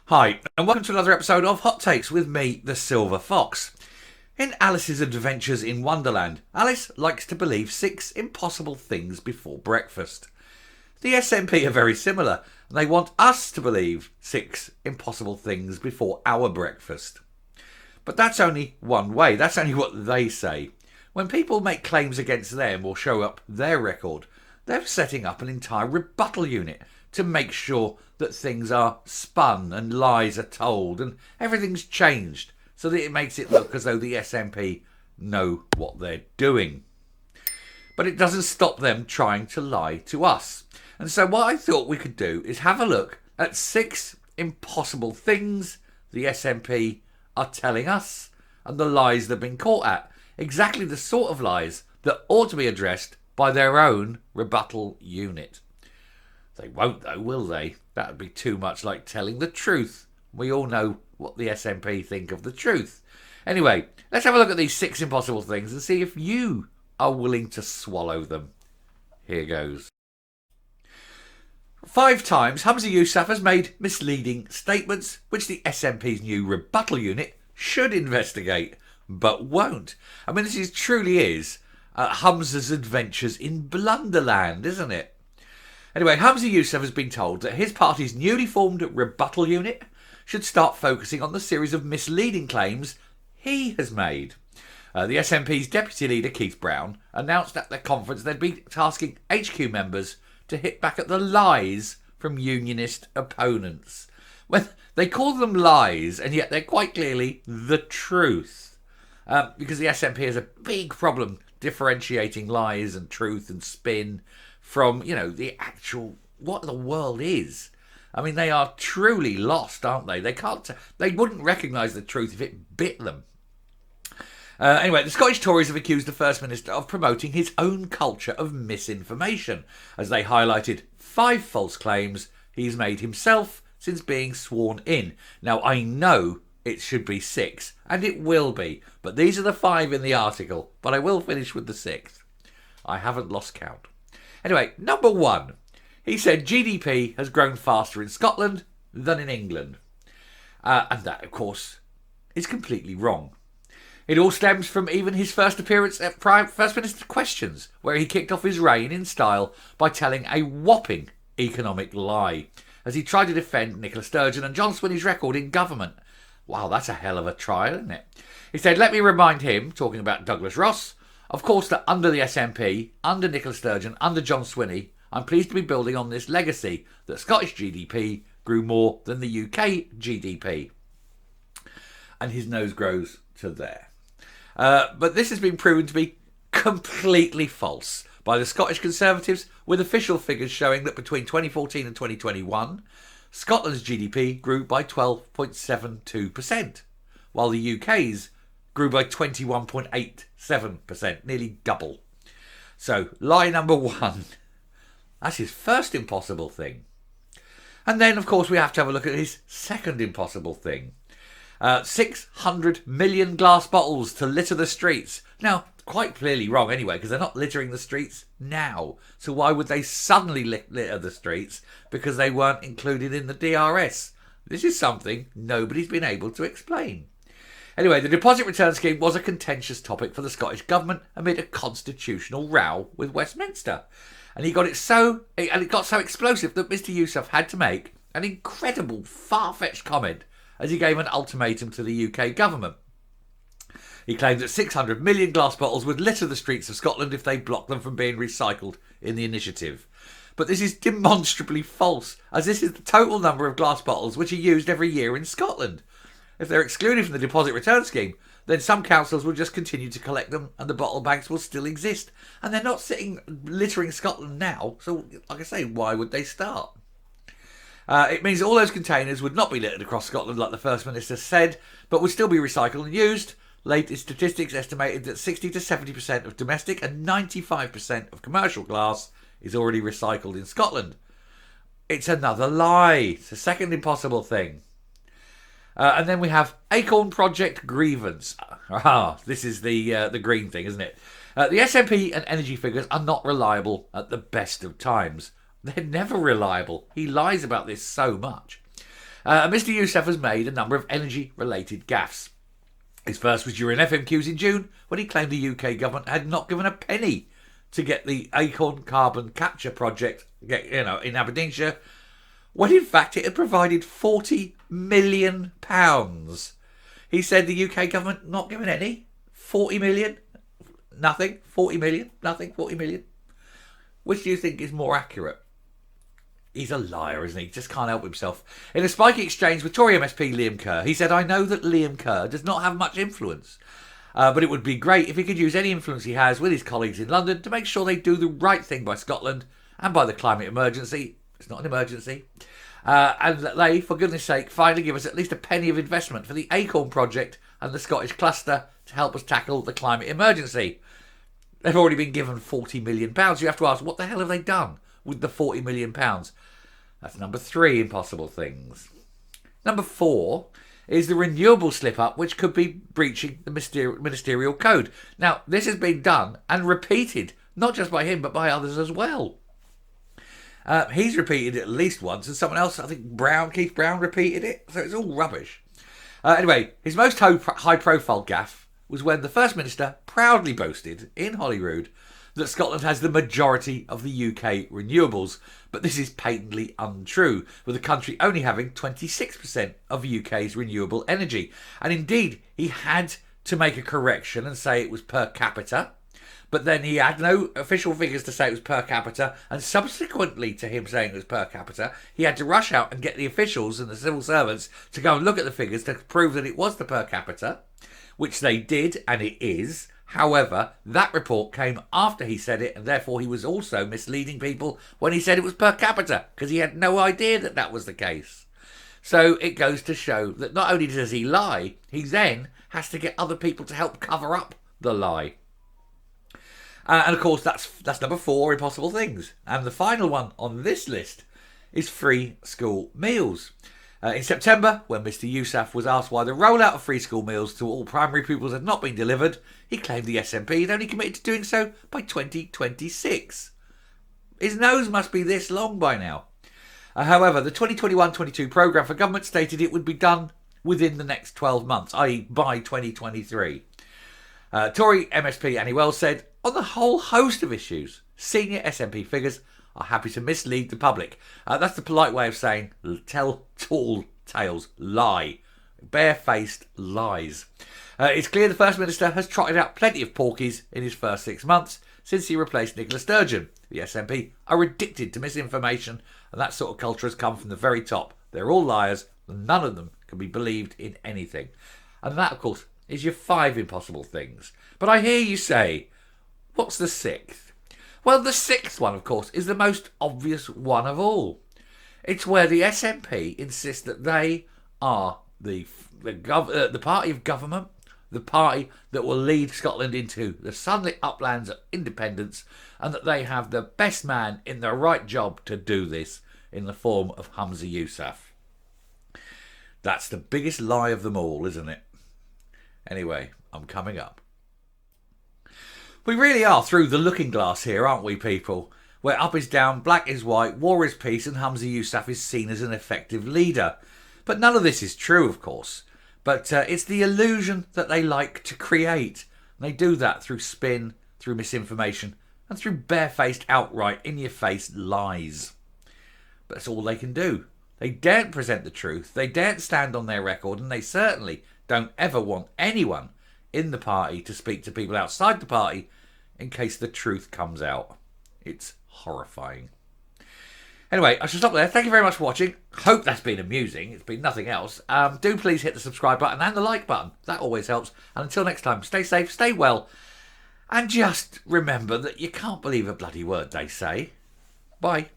Hi, and welcome to another episode of Hot Takes with me, the Silver Fox. In Alice's Adventures in Wonderland, Alice likes to believe 6 impossible things before breakfast. The SNP are very similar, and they want us to believe 6 impossible things before our breakfast. But that's only one way, that's only what they say. When people make claims against them or show up their record, they're setting up an entire rebuttal unit to make sure that things are spun and lies are told and everything's changed so that it makes it look as though the SNP know what they're doing. But it doesn't stop them trying to lie to us. And so what I thought we could do is have a look at 6 impossible things the SNP are telling us and the lies they've been caught at. Exactly the sort of lies that ought to be addressed by their own rebuttal unit. They won't though, will they? That would be too much like telling the truth. We all know what the SNP think of the truth. Anyway, let's have a look at these 6 impossible things and see if you are willing to swallow them. Here goes. 5 times Humza Yousaf has made misleading statements which the SNP's new rebuttal unit should investigate, but won't. I mean, truly is Humza's Adventures in Blunderland, isn't it? Anyway, Humza Yousaf has been told that his party's newly formed rebuttal unit should start focusing on the series of misleading claims he has made. The SNP's deputy leader, Keith Brown, announced at their conference they'd be tasking HQ members to hit back at the lies from unionist opponents. Well, they call them lies, and yet they're quite clearly the truth. Because the SNP has a big problem differentiating lies and truth and spin from, the actual, what the world is. I mean, they are truly lost, aren't they? They wouldn't recognise the truth if it bit them. Anyway, the Scottish Tories have accused the First Minister of promoting his own culture of misinformation, as they highlighted 5 false claims he's made himself since being sworn in. Now, I know it should be 6, and it will be, but these are the 5 in the article, but I will finish with the 6th. I haven't lost count. Anyway, number 1. He said GDP has grown faster in Scotland than in England. And that, of course, is completely wrong. It all stems from even his first appearance at First Minister Questions, where he kicked off his reign in style by telling a whopping economic lie, as he tried to defend Nicola Sturgeon and John Swinney's record in government. Wow, that's a hell of a trial, isn't it? He said, let me remind him, talking about Douglas Ross, of course, that under the SNP, under Nicola Sturgeon, under John Swinney, I'm pleased to be building on this legacy that Scottish GDP grew more than the UK GDP. And his nose grows to there. But this has been proven to be completely false by the Scottish Conservatives, with official figures showing that between 2014 and 2021, Scotland's GDP grew by 12.72%, while the UK's grew by 21.87%, nearly double. So, lie number 1. That's his first impossible thing. And then, of course, we have to have a look at his second impossible thing. 600 million glass bottles to litter the streets. Now, quite clearly wrong anyway, because they're not littering the streets now. So why would they suddenly litter the streets? Because they weren't included in the DRS. This is something nobody's been able to explain. Anyway, the deposit return scheme was a contentious topic for the Scottish Government amid a constitutional row with Westminster. And it got so explosive that Mr Yousaf had to make an incredible, far-fetched comment as he gave an ultimatum to the UK government. He claimed that 600 million glass bottles would litter the streets of Scotland if they blocked them from being recycled in the initiative. But this is demonstrably false, as this is the total number of glass bottles which are used every year in Scotland. If they're excluded from the deposit return scheme, then some councils will just continue to collect them and the bottle banks will still exist. And they're not littering Scotland now, so like I say, why would they start? It means all those containers would not be littered across Scotland like the First Minister said, but would still be recycled and used. Latest statistics estimated that 60 to 70% of domestic and 95% of commercial glass is already recycled in Scotland. It's another lie. It's a second impossible thing. And then we have Acorn Project Grievance. This is the green thing, isn't it? The SNP and energy figures are not reliable at the best of times. They're never reliable. He lies about this so much. Mr. Yousaf has made a number of energy-related gaffes. His first was during FMQs in June, when he claimed the UK government had not given a penny to get the Acorn carbon capture project, in Aberdeenshire, when in fact it had provided £40 million. He said the UK government not given any. 40 million? Nothing. 40 million? Nothing. 40 million. Which do you think is more accurate? He's a liar, isn't he? Just can't help himself. In a spiky exchange with Tory MSP Liam Kerr, he said, "I know that Liam Kerr does not have much influence, but it would be great if he could use any influence he has with his colleagues in London to make sure they do the right thing by Scotland and by the climate emergency." It's not an emergency. And that they, for goodness sake, finally give us at least a penny of investment for the Acorn project and the Scottish cluster to help us tackle the climate emergency. They've already been given £40 million. You have to ask, what the hell have they done with the £40 million? That's number 3 impossible things. Number 4 is the renewable slip-up, which could be breaching the ministerial code. Now, this has been done and repeated, not just by him, but by others as well. He's repeated it at least once, and someone else, I think Keith Brown, repeated it, so it's all rubbish. Anyway, his most high-profile gaffe was when the First Minister proudly boasted in Holyrood that Scotland has the majority of the UK renewables, but this is patently untrue, with the country only having 26% of UK's renewable energy. And indeed, he had to make a correction and say it was per capita, but then he had no official figures to say it was per capita, and subsequently to him saying it was per capita, he had to rush out and get the officials and the civil servants to go and look at the figures to prove that it was the per capita, which they did, and it is. However, that report came after he said it, and therefore he was also misleading people when he said it was per capita, because he had no idea that that was the case. So it goes to show that not only does he lie, he then has to get other people to help cover up the lie. And of course, that's number 4 impossible things. And the final one on this list is free school meals. In September, when Mr. Yousaf was asked why the rollout of free school meals to all primary pupils had not been delivered, he claimed the SNP had only committed to doing so by 2026. His nose must be this long by now. However, the 2021-22 programme for government stated it would be done within the next 12 months, i.e. by 2023. Tory MSP Annie Wells said, "On the whole host of issues, senior SNP figures are happy to mislead the public." That's the polite way of saying tell tall tales, lie, barefaced lies. It's clear the First Minister has trotted out plenty of porkies in his first 6 months since he replaced Nicola Sturgeon. The SNP are addicted to misinformation, and that sort of culture has come from the very top. They're all liars, and none of them can be believed in anything. And that, of course, is your 5 impossible things. But I hear you say, what's the 6th? Well, the 6th one, of course, is the most obvious one of all. It's where the SNP insist that they are the party of government, the party that will lead Scotland into the sunlit uplands of independence, and that they have the best man in the right job to do this in the form of Humza Yousaf. That's the biggest lie of them all, isn't it? Anyway, I'm coming up. We really are through the looking glass here, aren't we, people? Where up is down, black is white, war is peace, and Humza Yousaf is seen as an effective leader. But none of this is true, of course. But it's the illusion that they like to create. And they do that through spin, through misinformation, and through barefaced, outright, in-your-face lies. But that's all they can do. They daren't present the truth, they daren't stand on their record, and they certainly don't ever want anyone in the party to speak to people outside the party in case the truth comes out. It's horrifying. Anyway, I shall stop there. Thank you very much for watching. Hope that's been amusing. It's been nothing else. Do please hit the subscribe button and the like button. That always helps. And until next time, stay safe, stay well, and just remember that you can't believe a bloody word they say. Bye.